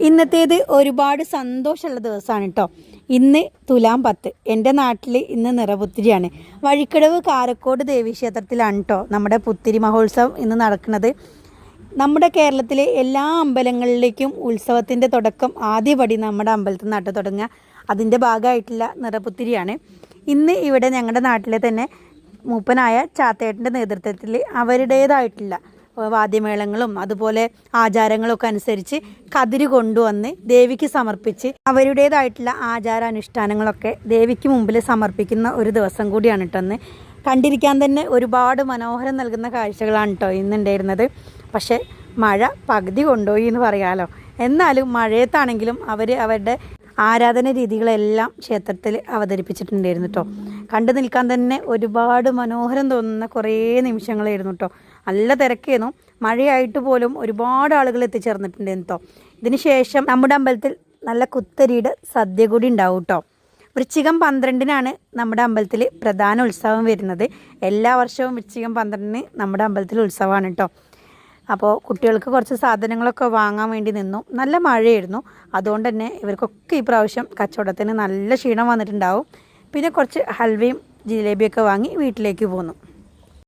ഇന്നത്തേത് ഒരുപാട് സന്തോഷമുള്ള ദിവസമാണ് കേട്ടോ. ഇന്ന് തുലാം 10. എൻ്റെ നാട്ടിൽ ഇന്ന് നിറപുത്തിരിയാണ്. വഴിക്കടവ് കാരക്കോട് ദേവീക്ഷേത്രത്തിലാണ് കേട്ടോ നമ്മുടെ പുത്തിരി മഹോത്സവം ഇന്ന് നടക്കുന്നത്. നമ്മുടെ കേരളത്തിലെ എല്ലാ അമ്പലങ്ങളിലേക്കും ഉത്സവത്തിൻ്റെ തുടക്കം ആദ്യപടി നമ്മുടെ അമ്പലത്തിൽ നട്ടു തുടങ്ങുക. അതിൻ്റെ ഭാഗമായിട്ടുള്ള നിറപുത്തിരിയാണ്. ഇന്ന് ഇവിടെ ഞങ്ങളുടെ നാട്ടിലെ തന്നെ മൂപ്പനായ ചാത്തേട്ടൻ്റെ നേതൃത്വത്തിൽ അവരുടേതായിട്ടുള്ള വാദ്യമേളങ്ങളും അതുപോലെ ആചാരങ്ങളൊക്കെ അനുസരിച്ച് കതിര് കൊണ്ടുവന്ന് ദേവിക്ക് സമർപ്പിച്ച് അവരുടേതായിട്ടുള്ള ആചാരാനുഷ്ഠാനങ്ങളൊക്കെ ദേവിക്ക് മുമ്പിൽ സമർപ്പിക്കുന്ന ഒരു ദിവസം കൂടിയാണ് കേട്ടോ ഇന്ന്. കണ്ടിരിക്കാൻ തന്നെ ഒരുപാട് മനോഹരം നൽകുന്ന കാഴ്ചകളാണ് കേട്ടോ ഇന്നുണ്ടായിരുന്നത്. പക്ഷേ മഴ പകുതി കൊണ്ടുപോയി എന്ന് പറയാമല്ലോ. എന്നാലും മഴയത്താണെങ്കിലും അവരുടെ ആരാധന രീതികളെല്ലാം ക്ഷേത്രത്തിൽ അവതരിപ്പിച്ചിട്ടുണ്ടായിരുന്നു കേട്ടോ. കണ്ടു നിൽക്കാൻ തന്നെ ഒരുപാട് മനോഹരം തോന്നുന്ന കുറേ നിമിഷങ്ങളായിരുന്നു കേട്ടോ. നല്ല തിരക്കായിരുന്നു. മഴയായിട്ട് പോലും ഒരുപാട് ആളുകൾ എത്തിച്ചേർന്നിട്ടുണ്ടായിരുന്നു കേട്ടോ. ഇതിന് ശേഷം നമ്മുടെ അമ്പലത്തിൽ നല്ല കുത്തരിയുടെ സദ്യ കൂടി ഉണ്ടാവും കേട്ടോ. വൃശ്ചികം 12-നാണ് നമ്മുടെ അമ്പലത്തിൽ പ്രധാന ഉത്സവം വരുന്നത്. എല്ലാ വർഷവും വൃശ്ചികം 12-ന് നമ്മുടെ അമ്പലത്തിൽ ഉത്സവമാണ് കേട്ടോ. അപ്പോൾ കുട്ടികൾക്ക് കുറച്ച് സാധനങ്ങളൊക്കെ വാങ്ങാൻ വേണ്ടി നിന്നു. നല്ല മഴയായിരുന്നു. അതുകൊണ്ട് തന്നെ ഇവർക്കൊക്കെ ഈ പ്രാവശ്യം കച്ചവടത്തിന് നല്ല ക്ഷീണം വന്നിട്ടുണ്ടാവും. പിന്നെ കുറച്ച് ഹൽവയും ജിലേബിയൊക്കെ വാങ്ങി വീട്ടിലേക്ക് പോന്നു.